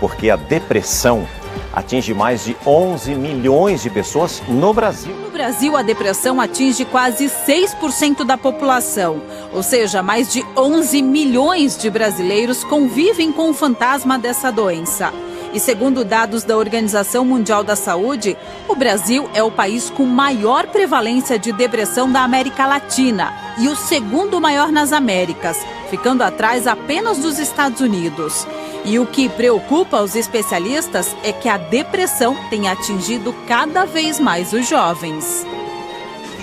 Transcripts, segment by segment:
porque a depressão atinge mais de 11 milhões de pessoas no Brasil. No Brasil, a depressão atinge quase 6% da população, ou seja, mais de 11 milhões de brasileiros convivem com o fantasma dessa doença. E segundo dados da Organização Mundial da Saúde, o Brasil é o país com maior prevalência de depressão da América Latina e o segundo maior nas Américas, ficando atrás apenas dos Estados Unidos. E o que preocupa os especialistas é que a depressão tem atingido cada vez mais os jovens.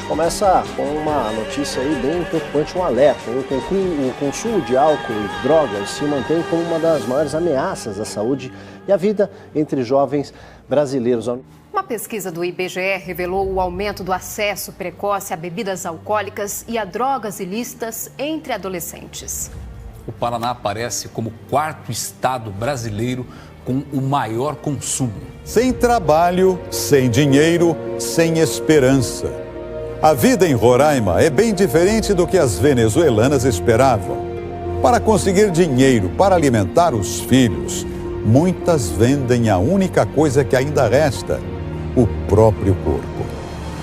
Começa com uma notícia aí bem preocupante, um alerta. O consumo de álcool e drogas se mantém como uma das maiores ameaças à saúde e à vida entre jovens brasileiros. Uma pesquisa do IBGE revelou o aumento do acesso precoce a bebidas alcoólicas e a drogas ilícitas entre adolescentes. O Paraná aparece como o quarto estado brasileiro com o maior consumo. Sem trabalho, sem dinheiro, sem esperança. A vida em Roraima é bem diferente do que as venezuelanas esperavam. Para conseguir dinheiro para alimentar os filhos, muitas vendem a única coisa que ainda resta, o próprio corpo.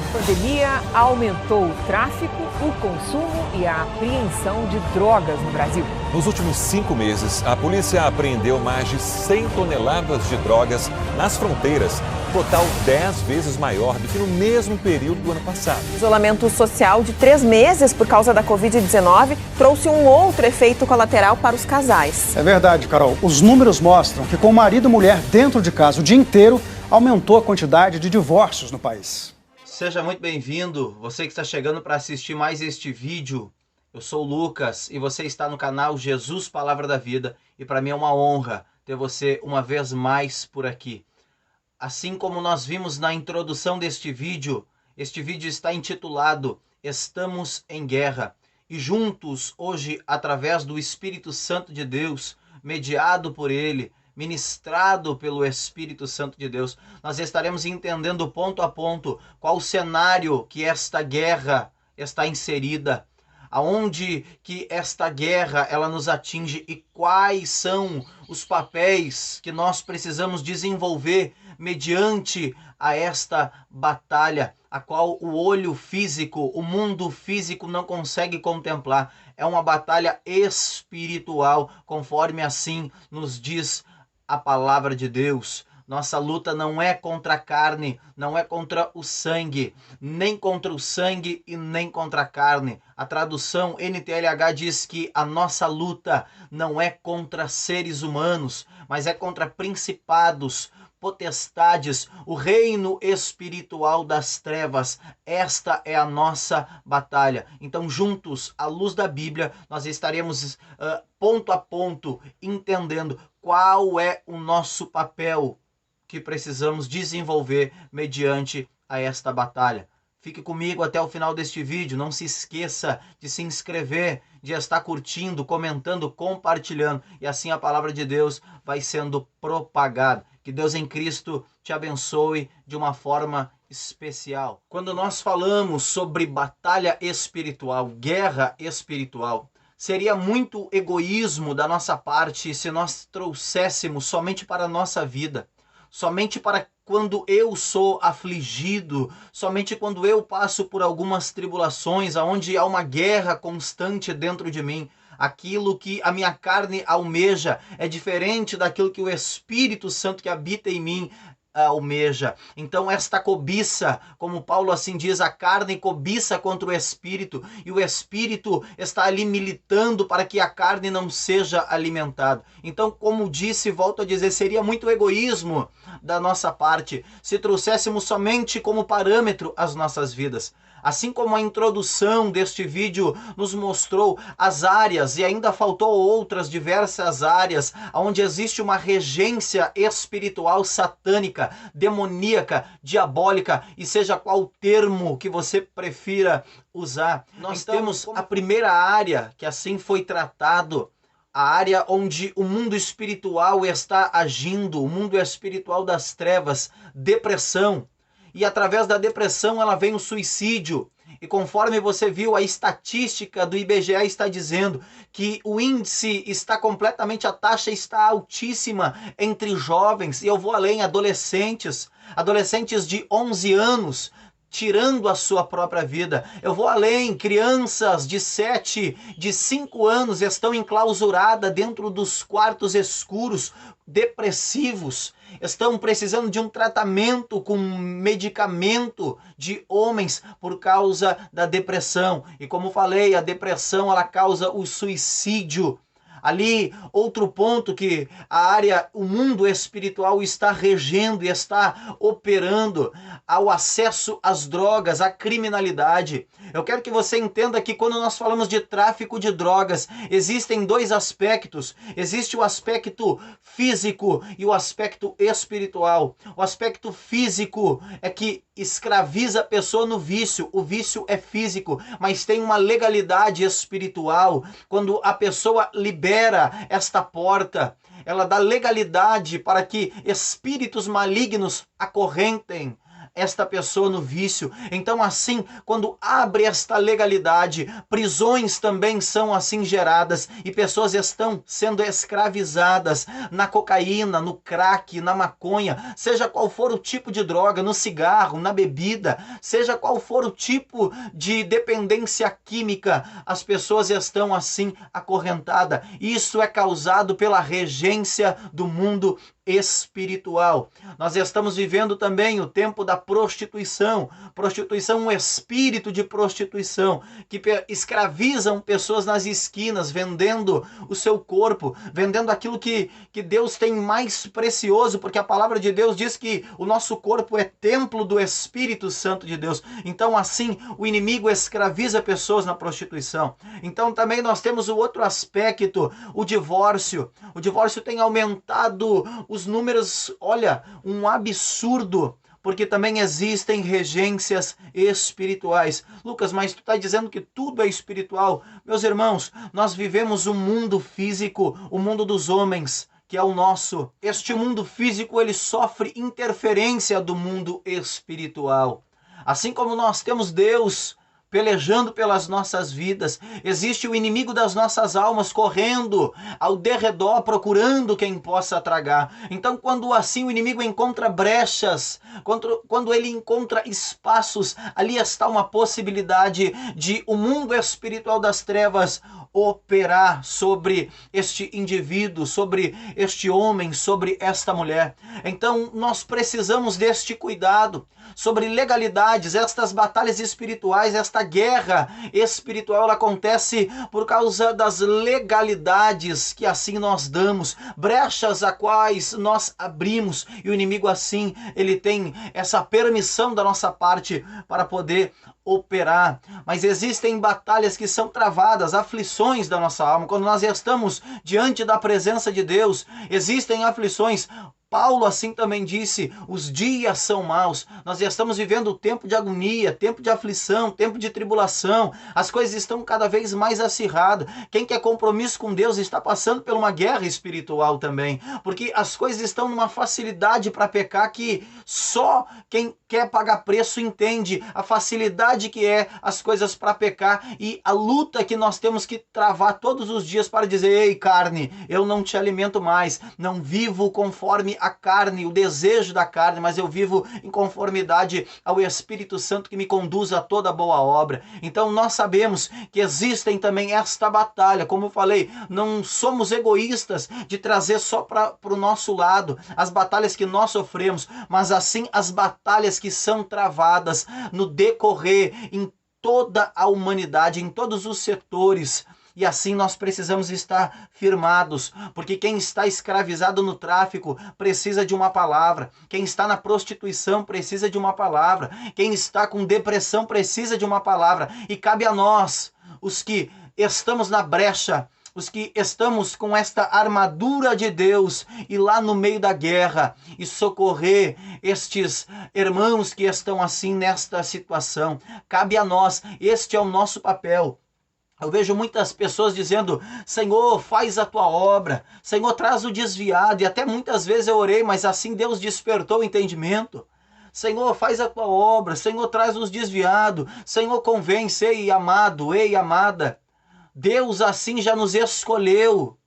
A pandemia aumentou o tráfico, o consumo e a apreensão de drogas no Brasil. Nos últimos 5 meses, a polícia apreendeu mais de 100 toneladas de drogas nas fronteiras, total 10 vezes maior do que no mesmo período do ano passado. O isolamento social de 3 meses por causa da Covid-19 trouxe um outro efeito colateral para os casais. É verdade, Carol. Os números mostram que com marido e mulher dentro de casa o dia inteiro, aumentou a quantidade de divórcios no país. Seja muito bem-vindo, você que está chegando para assistir mais este vídeo. Eu sou o Lucas e você está no canal Jesus Palavra da Vida e para mim é uma honra ter você uma vez mais por aqui. Assim como nós vimos na introdução deste vídeo, este vídeo está intitulado Estamos em Guerra e juntos hoje, através do Espírito Santo de Deus, mediado por Ele, ministrado pelo Espírito Santo de Deus, nós estaremos entendendo ponto a ponto qual o cenário que esta guerra está inserida, aonde que esta guerra ela nos atinge e quais são os papéis que nós precisamos desenvolver mediante a esta batalha, a qual o olho físico, o mundo físico não consegue contemplar. É uma batalha espiritual, conforme assim nos diz a palavra de Deus. Nossa luta não é contra a carne, não é contra o sangue, nem contra o sangue e nem contra a carne. A tradução NTLH diz que a nossa luta não é contra seres humanos, mas é contra principados, potestades, o reino espiritual das trevas. Esta é a nossa batalha. Então, juntos, à luz da Bíblia, nós estaremos ponto a ponto entendendo qual é o nosso papel que precisamos desenvolver mediante a esta batalha. Fique comigo até o final deste vídeo. Não se esqueça de se inscrever, de estar curtindo, comentando, compartilhando. E assim a palavra de Deus vai sendo propagada. Que Deus em Cristo te abençoe de uma forma especial. Quando nós falamos sobre batalha espiritual, guerra espiritual, seria muito egoísmo da nossa parte se nós trouxéssemos somente para a nossa vida, somente para quando eu sou afligido, somente quando eu passo por algumas tribulações, onde há uma guerra constante dentro de mim. Aquilo que a minha carne almeja é diferente daquilo que o Espírito Santo que habita em mim almeja. Então esta cobiça, como Paulo assim diz, a carne cobiça contra o Espírito e o Espírito está ali militando para que a carne não seja alimentada. Então, como disse, volto a dizer, seria muito egoísmo da nossa parte se trouxéssemos somente como parâmetro as nossas vidas. Assim como a introdução deste vídeo nos mostrou as áreas, e ainda faltou outras diversas áreas, onde existe uma regência espiritual satânica, demoníaca, diabólica, e seja qual o termo que você prefira usar. Nós temos a primeira área que assim foi tratado, a área onde o mundo espiritual está agindo, o mundo espiritual das trevas, depressão. E através da depressão ela vem o suicídio. E conforme você viu, a estatística do IBGE está dizendo que o índice está completamente, a taxa está altíssima entre jovens, e eu vou além, adolescentes de 11 anos, tirando a sua própria vida. Eu vou além, crianças de 7, de 5 anos estão enclausuradas dentro dos quartos escuros, depressivos, estão precisando de um tratamento com medicamento de homens por causa da depressão. E como falei, a depressão ela causa o suicídio. Ali, outro ponto que o mundo espiritual está regendo e está operando, ao acesso às drogas, à criminalidade. Eu quero que você entenda que quando nós falamos de tráfico de drogas, existem dois aspectos. Existe o aspecto físico e o aspecto espiritual. O aspecto físico é que escraviza a pessoa no vício. O vício é físico, mas tem uma legalidade espiritual. Quando a pessoa libera esta porta, ela dá legalidade para que espíritos malignos acorrentem esta pessoa no vício. Então, assim, quando abre esta legalidade, prisões também são assim geradas e pessoas estão sendo escravizadas na cocaína, no crack, na maconha, seja qual for o tipo de droga, no cigarro, na bebida, seja qual for o tipo de dependência química, as pessoas estão assim acorrentadas. Isso é causado pela regência do mundo espiritual. Nós estamos vivendo também o tempo da prostituição, um espírito de prostituição, que escravizam pessoas nas esquinas, vendendo o seu corpo, vendendo aquilo que Deus tem mais precioso, porque a palavra de Deus diz que o nosso corpo é templo do Espírito Santo de Deus. Então, assim, o inimigo escraviza pessoas na prostituição. Então, também nós temos o outro aspecto, o divórcio. O divórcio tem aumentado os números, olha, um absurdo, porque também existem regências espirituais. Lucas, mas tu está dizendo que tudo é espiritual. Meus irmãos, nós vivemos um mundo físico, o mundo dos homens, que é o nosso. Este mundo físico, ele sofre interferência do mundo espiritual. Assim como nós temos Deus pelejando pelas nossas vidas, existe o inimigo das nossas almas correndo ao derredor, procurando quem possa tragar. Então, quando assim o inimigo encontra brechas, quando ele encontra espaços, ali está uma possibilidade de o mundo espiritual das trevas operar sobre este indivíduo, sobre este homem, sobre esta mulher. Então, nós precisamos deste cuidado sobre legalidades, estas batalhas espirituais, esta guerra espiritual, ela acontece por causa das legalidades que assim nós damos, brechas a quais nós abrimos, e o inimigo assim, ele tem essa permissão da nossa parte para poder operar. Mas existem batalhas que são travadas, aflições da nossa alma. Quando nós estamos diante da presença de Deus, existem aflições. Paulo assim também disse, os dias são maus, nós estamos vivendo o tempo de agonia, tempo de aflição, tempo de tribulação, as coisas estão cada vez mais acirradas. Quem quer compromisso com Deus está passando por uma guerra espiritual também, porque as coisas estão numa facilidade para pecar que só quem quer pagar preço entende a facilidade que é as coisas para pecar e a luta que nós temos que travar todos os dias para dizer, ei carne, eu não te alimento mais, não vivo conforme a carne, o desejo da carne, mas eu vivo em conformidade ao Espírito Santo que me conduz a toda boa obra. Então nós sabemos que existem também esta batalha, como eu falei, não somos egoístas de trazer só para o nosso lado as batalhas que nós sofremos, mas assim as batalhas que são travadas no decorrer em toda a humanidade, em todos os setores. E assim nós precisamos estar firmados, porque quem está escravizado no tráfico precisa de uma palavra, quem está na prostituição precisa de uma palavra, quem está com depressão precisa de uma palavra, e cabe a nós, os que estamos na brecha, os que estamos com esta armadura de Deus, ir lá no meio da guerra e socorrer estes irmãos que estão assim nesta situação. Cabe a nós, este é o nosso papel. Eu vejo muitas pessoas dizendo, Senhor, faz a tua obra, Senhor, traz o desviado, e até muitas vezes eu orei, mas assim Deus despertou o entendimento. Senhor, faz a tua obra. Senhor, traz os desviados. Senhor, convence, ei amado, ei amada. Deus assim já nos escolheu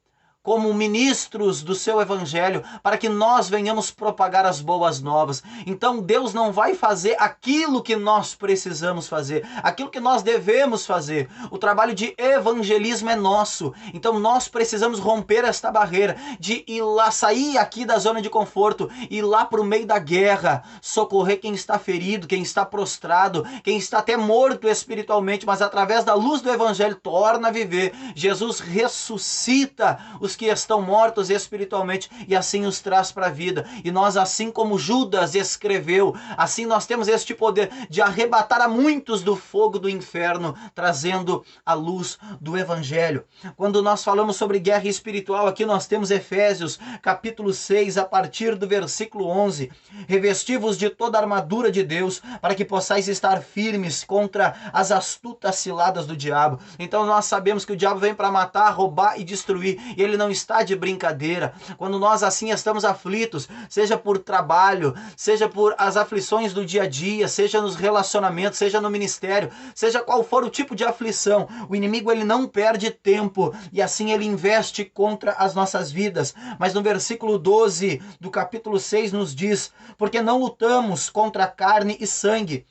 como ministros do seu evangelho, para que nós venhamos propagar as boas novas. Então Deus não vai fazer aquilo que nós precisamos fazer, aquilo que nós devemos fazer. O trabalho de evangelismo é nosso. Então nós precisamos romper esta barreira de ir lá, sair aqui da zona de conforto, ir lá para o meio da guerra, socorrer quem está ferido, quem está prostrado, quem está até morto espiritualmente, mas através da luz do evangelho torna a viver. Jesus ressuscita os que estão mortos espiritualmente e assim os traz para a vida. E nós, assim como Judas escreveu, assim nós temos este poder de arrebatar a muitos do fogo do inferno, trazendo a luz do evangelho. Quando nós falamos sobre guerra espiritual, aqui nós temos Efésios capítulo 6, a partir do versículo 11. Revesti-vos de toda a armadura de Deus, para que possais estar firmes contra as astutas ciladas do diabo. Então nós sabemos que o diabo vem para matar, roubar e destruir, e ele não está de brincadeira. Quando nós assim estamos aflitos, seja por trabalho, seja por as aflições do dia a dia, seja nos relacionamentos, seja no ministério, seja qual for o tipo de aflição, o inimigo ele não perde tempo e assim ele investe contra as nossas vidas. Mas no versículo 12 do capítulo 6 nos diz: porque não lutamos contra carne e sangue,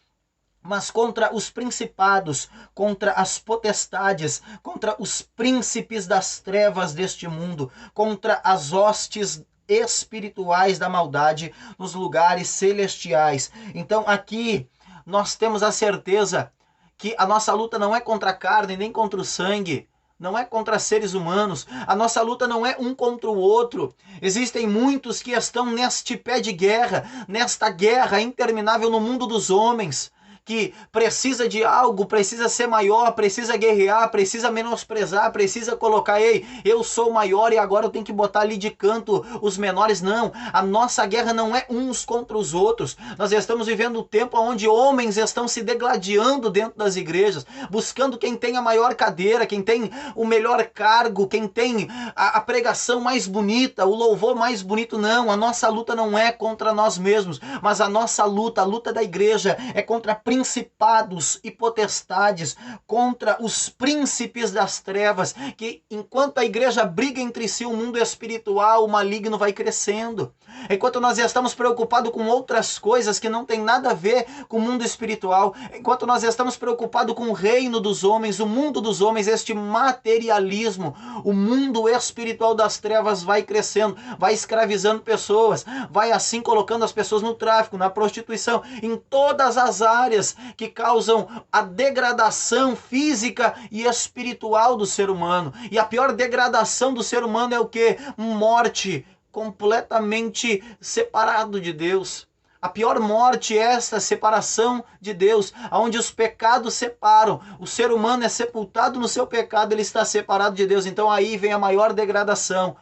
mas contra os principados, contra as potestades, contra os príncipes das trevas deste mundo, contra as hostes espirituais da maldade nos lugares celestiais. Então aqui nós temos a certeza que a nossa luta não é contra a carne nem contra o sangue, não é contra seres humanos. A nossa luta não é um contra o outro. Existem muitos que estão neste pé de guerra, nesta guerra interminável no mundo dos homens, que precisa de algo, precisa ser maior, precisa guerrear, precisa menosprezar, precisa colocar, ei, eu sou maior e agora eu tenho que botar ali de canto os menores. Não, a nossa guerra não é uns contra os outros. Nós estamos vivendo um tempo onde homens estão se degladiando dentro das igrejas, buscando quem tem a maior cadeira, quem tem o melhor cargo, quem tem a pregação mais bonita, o louvor mais bonito. Não, a nossa luta não é contra nós mesmos, mas a nossa luta, a luta da igreja é contra principados e potestades, contra os príncipes das trevas, que enquanto a igreja briga entre si, o mundo espiritual, o maligno vai crescendo. Enquanto nós estamos preocupados com outras coisas que não tem nada a ver com o mundo espiritual, enquanto nós estamos preocupados com o reino dos homens, o mundo dos homens, este materialismo, o mundo espiritual das trevas vai crescendo, vai escravizando pessoas, vai assim colocando as pessoas no tráfico, na prostituição, em todas as áreas que causam a degradação física e espiritual do ser humano. E a pior degradação do ser humano é o quê? Morte, completamente separado de Deus. A pior morte é esta separação de Deus, onde os pecados separam. O ser humano é sepultado no seu pecado, ele está separado de Deus. Então aí vem a maior degradação,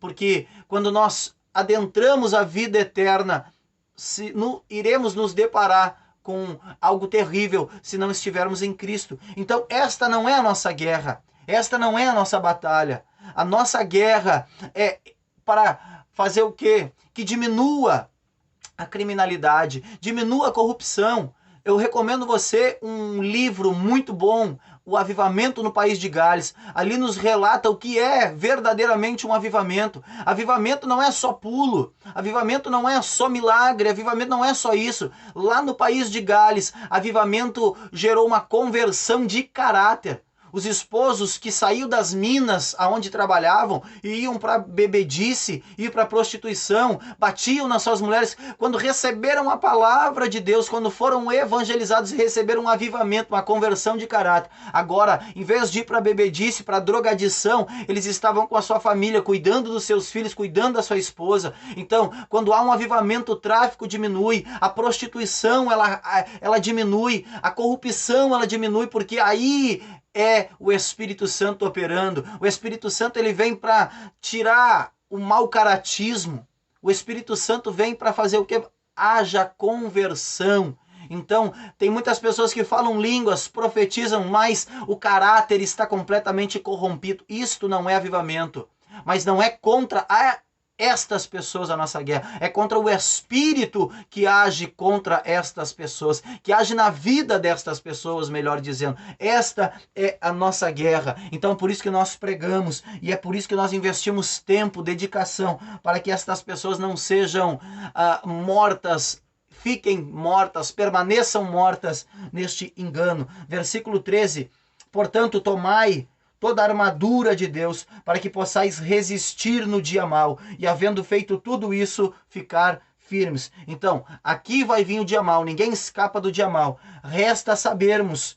porque quando nós adentramos a vida eterna, iremos nos deparar com algo terrível se não estivermos em Cristo. Então esta não é a nossa guerra, esta não é a nossa batalha. A nossa guerra é para fazer o quê? Que diminua a criminalidade, diminua a corrupção. Eu recomendo você um livro muito bom, O Avivamento no País de Gales. Ali nos relata o que é verdadeiramente um avivamento. Avivamento não é só pulo, avivamento não é só milagre, avivamento não é só isso. Lá no País de Gales, avivamento gerou uma conversão de caráter. Os esposos que saíam das minas aonde trabalhavam e iam para bebedice, iam para prostituição, batiam nas suas mulheres, quando receberam a palavra de Deus, quando foram evangelizados e receberam um avivamento, uma conversão de caráter. Agora, em vez de ir para bebedice, para drogadição, eles estavam com a sua família, cuidando dos seus filhos, cuidando da sua esposa. Então, quando há um avivamento, o tráfico diminui, a prostituição ela diminui, a corrupção ela diminui, porque aí é o Espírito Santo operando. O Espírito Santo ele vem para tirar o mau caratismo. O Espírito Santo vem para fazer o que? Haja conversão. Então, tem muitas pessoas que falam línguas, profetizam, mas o caráter está completamente corrompido. Isto não é avivamento. Mas não é contra a estas pessoas a nossa guerra, é contra o espírito que age contra estas pessoas, que age na vida destas pessoas, melhor dizendo. Esta é a nossa guerra. Então, por isso que nós pregamos, e é por isso que nós investimos tempo, dedicação, para que estas pessoas não sejam mortas, fiquem mortas, permaneçam mortas neste engano. Versículo 13, portanto, tomai toda a armadura de Deus, para que possais resistir no dia mau, e havendo feito tudo isso, ficar firmes. Então, aqui vai vir o dia mau, ninguém escapa do dia mau. Resta sabermos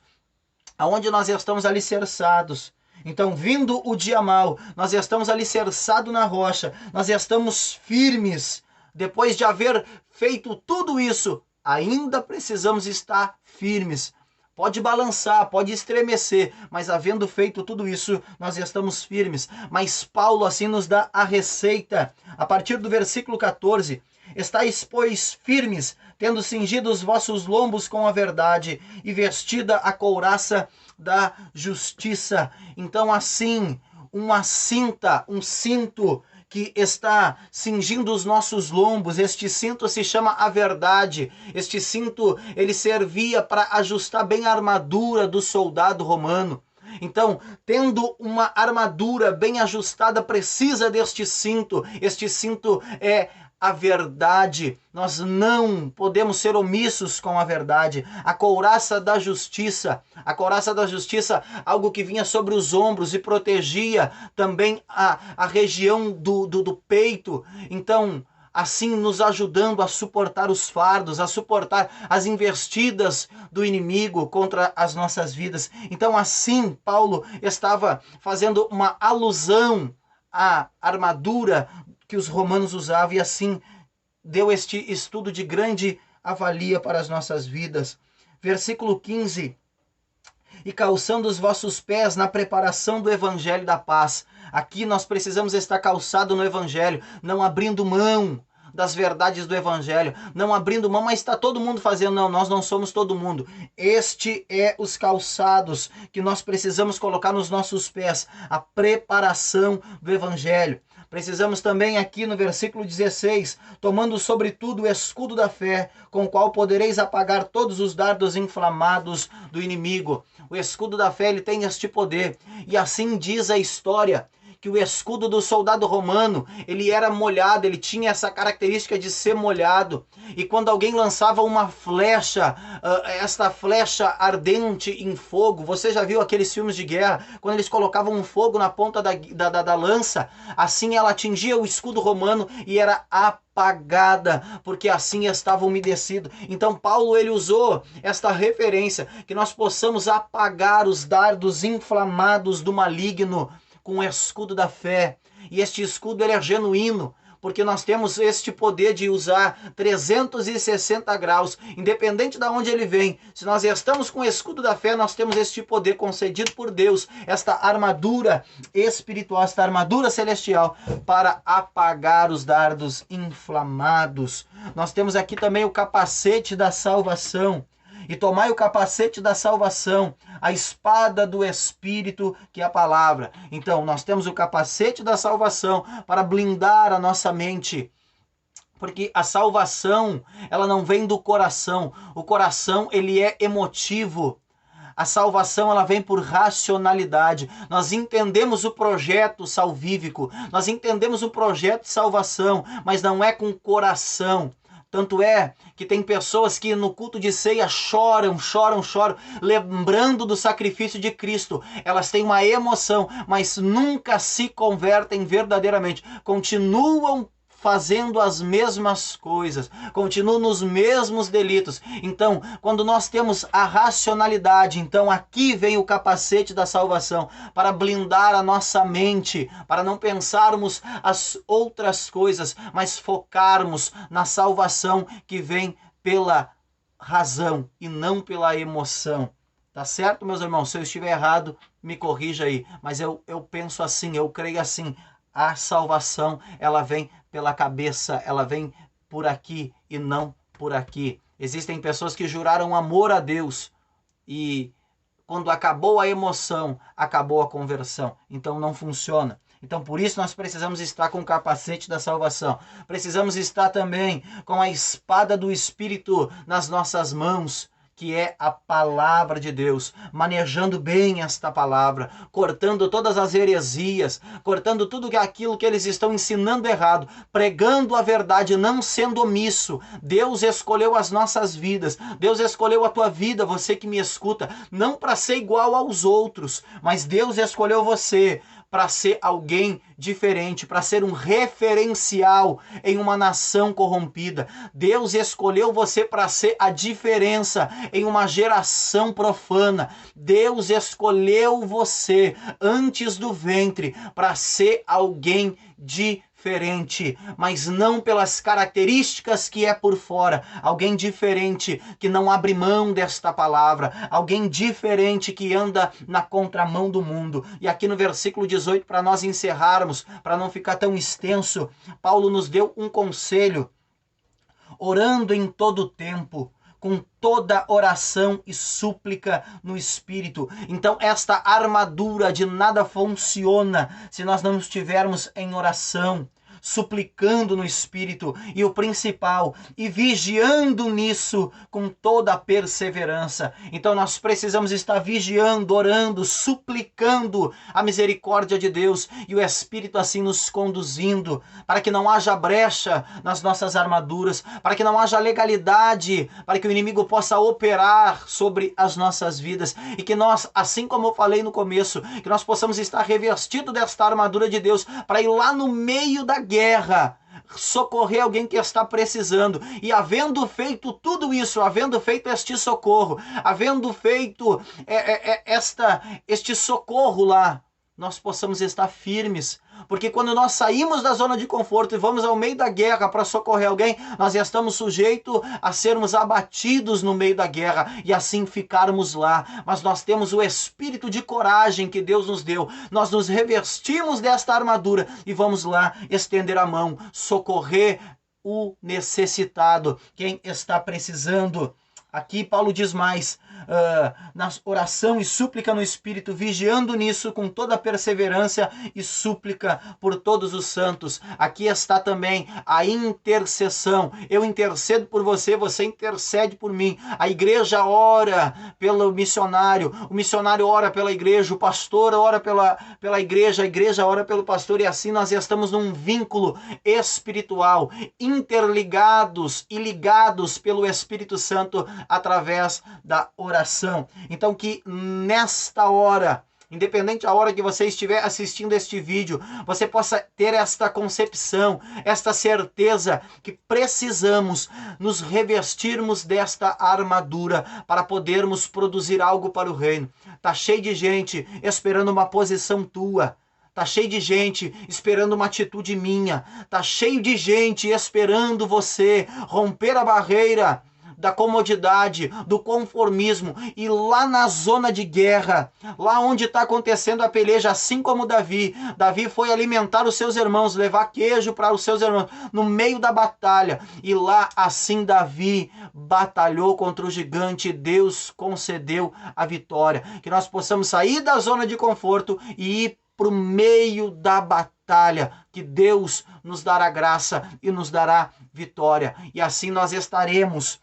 aonde nós estamos alicerçados. Então, vindo o dia mau, nós estamos alicerçados na rocha, nós estamos firmes. Depois de haver feito tudo isso, ainda precisamos estar firmes. Pode balançar, pode estremecer, mas havendo feito tudo isso, nós estamos firmes. Mas Paulo assim nos dá a receita. A partir do versículo 14, estáis, pois, firmes, tendo cingido os vossos lombos com a verdade e vestida a couraça da justiça. Então assim, uma cinta, um cinto que está cingindo os nossos lombos. Este cinto se chama a verdade. Este cinto, ele servia para ajustar bem a armadura do soldado romano. Então, tendo uma armadura bem ajustada, precisa deste cinto. Este cinto é a verdade. Nós não podemos ser omissos com a verdade. A couraça da justiça. A couraça da justiça, algo que vinha sobre os ombros e protegia também a região do peito. Então, assim nos ajudando a suportar os fardos, a suportar as investidas do inimigo contra as nossas vidas. Então, assim, Paulo estava fazendo uma alusão à armadura que os romanos usavam, e assim deu este estudo de grande avalia para as nossas vidas. Versículo 15. E calçando os vossos pés na preparação do evangelho da paz. Aqui nós precisamos estar calçados no evangelho, não abrindo mão das verdades do evangelho, não abrindo mão, mas está todo mundo fazendo. Não, nós não somos todo mundo. Este é os calçados que nós precisamos colocar nos nossos pés, a preparação do evangelho. Precisamos também aqui no versículo 16, tomando sobretudo o escudo da fé, com o qual podereis apagar todos os dardos inflamados do inimigo. O escudo da fé, ele tem este poder. E assim diz a história, que o escudo do soldado romano, ele era molhado, ele tinha essa característica de ser molhado. E quando alguém lançava uma flecha, esta flecha ardente em fogo, você já viu aqueles filmes de guerra, quando eles colocavam um fogo na ponta da lança, assim ela atingia o escudo romano e era apagada, porque assim estava umedecido. Então Paulo, ele usou esta referência, que nós possamos apagar os dardos inflamados do maligno com o escudo da fé. E este escudo, ele é genuíno, porque nós temos este poder de usar 360 graus, independente de onde ele vem. Se nós estamos com o escudo da fé, nós temos este poder concedido por Deus, esta armadura espiritual, esta armadura celestial, para apagar os dardos inflamados. Nós temos aqui também o capacete da salvação. E tomai o capacete da salvação, a espada do Espírito, que é a palavra. Então, nós temos o capacete da salvação para blindar a nossa mente. Porque a salvação, ela não vem do coração. O coração, ele é emotivo. A salvação, ela vem por racionalidade. Nós entendemos o projeto salvífico. Nós entendemos o projeto de salvação, mas não é com o coração. Tanto é que tem pessoas que no culto de ceia choram, lembrando do sacrifício de Cristo. Elas têm uma emoção, mas nunca se convertem verdadeiramente. Continuam fazendo as mesmas coisas, continuam nos mesmos delitos. Então, quando nós temos a racionalidade, então aqui vem o capacete da salvação, para blindar a nossa mente, para não pensarmos as outras coisas, mas focarmos na salvação que vem pela razão e não pela emoção. Tá certo, meus irmãos? Se eu estiver errado, me corrija aí. Mas eu penso assim, eu creio assim. A salvação, ela vem pela cabeça, ela vem por aqui e não por aqui. Existem pessoas que juraram amor a Deus e quando acabou a emoção, acabou a conversão. Então não funciona. Então, por isso, nós precisamos estar com o capacete da salvação. Precisamos estar também com a espada do Espírito nas nossas mãos, que é a palavra de Deus, manejando bem esta palavra, cortando todas as heresias, cortando tudo aquilo que eles estão ensinando errado, pregando a verdade, não sendo omisso. Deus escolheu as nossas vidas, Deus escolheu a tua vida, você que me escuta, não para ser igual aos outros, mas Deus escolheu você para ser alguém diferente, para ser um referencial em uma nação corrompida. Deus escolheu você para ser a diferença em uma geração profana. Deus escolheu você antes do ventre para ser alguém diferente, mas não pelas características que é por fora. Alguém diferente que não abre mão desta palavra, alguém diferente que anda na contramão do mundo. E aqui no versículo 18, para nós encerrarmos, para não ficar tão extenso, Paulo nos deu um conselho: orando em todo tempo, com toda oração e súplica no Espírito. Então esta armadura de nada funciona se nós não estivermos em oração, suplicando no Espírito, e o principal, e vigiando nisso com toda a perseverança. Então nós precisamos estar vigiando, orando, suplicando a misericórdia de Deus e o Espírito assim nos conduzindo, para que não haja brecha nas nossas armaduras, para que não haja legalidade, para que o inimigo possa operar sobre as nossas vidas, e que nós, assim como eu falei no começo, que nós possamos estar revestidos desta armadura de Deus, para ir lá no meio da guerra, socorrer alguém que está precisando. E havendo feito tudo isso, havendo feito este socorro, havendo feito este socorro lá, nós possamos estar firmes. Porque quando nós saímos da zona de conforto e vamos ao meio da guerra para socorrer alguém, nós já estamos sujeitos a sermos abatidos no meio da guerra e assim ficarmos lá. Mas nós temos o espírito de coragem que Deus nos deu. Nós nos revestimos desta armadura e vamos lá estender a mão, socorrer o necessitado, quem está precisando. Aqui Paulo diz mais, na oração e súplica no Espírito, vigiando nisso com toda a perseverança e súplica por todos os santos. Aqui está também a intercessão. Eu intercedo por você, você intercede por mim. A igreja ora pelo missionário, o missionário ora pela igreja, o pastor ora pela igreja, a igreja ora pelo pastor, e assim nós estamos num vínculo espiritual, interligados e ligados pelo Espírito Santo através da oração. Então que nesta hora, independente da hora que você estiver assistindo este vídeo, você possa ter esta concepção, esta certeza que precisamos nos revestirmos desta armadura para podermos produzir algo para o reino. Tá cheio de gente esperando uma posição tua. Tá cheio de gente esperando uma atitude minha. Tá cheio de gente esperando você romper a barreira da comodidade, do conformismo, e lá na zona de guerra, lá onde está acontecendo a peleja, assim como Davi foi alimentar os seus irmãos, levar queijo para os seus irmãos, no meio da batalha, e lá assim Davi batalhou contra o gigante, e Deus concedeu a vitória. Que nós possamos sair da zona de conforto e ir para o meio da batalha, que Deus nos dará graça e nos dará vitória, e assim nós estaremos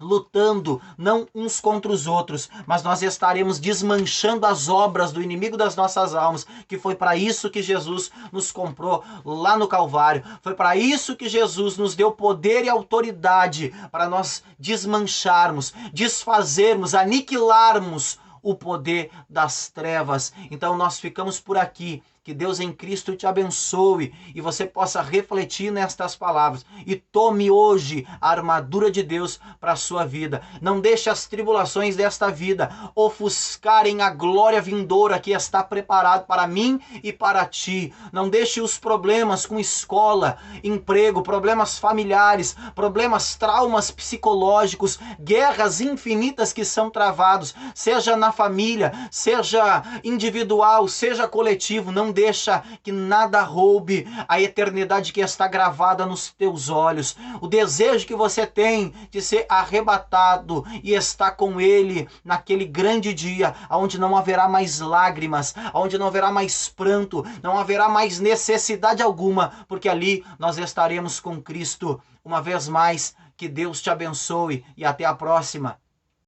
lutando não uns contra os outros, mas nós estaremos desmanchando as obras do inimigo das nossas almas, que foi para isso que Jesus nos comprou lá no Calvário. Foi para isso que Jesus nos deu poder e autoridade, para nós desmancharmos, desfazermos, aniquilarmos o poder das trevas. Então nós ficamos por aqui. Que Deus em Cristo te abençoe e você possa refletir nestas palavras. E tome hoje a armadura de Deus para a sua vida. Não deixe as tribulações desta vida ofuscarem a glória vindoura que está preparado para mim e para ti. Não deixe os problemas com escola, emprego, problemas familiares, problemas, traumas psicológicos, guerras infinitas que são travados, seja na família, seja individual, seja coletivo. Não deixa que nada roube a eternidade que está gravada nos teus olhos. O desejo que você tem de ser arrebatado e estar com Ele naquele grande dia, onde não haverá mais lágrimas, onde não haverá mais pranto, não haverá mais necessidade alguma, porque ali nós estaremos com Cristo. Uma vez mais, que Deus te abençoe e até a próxima.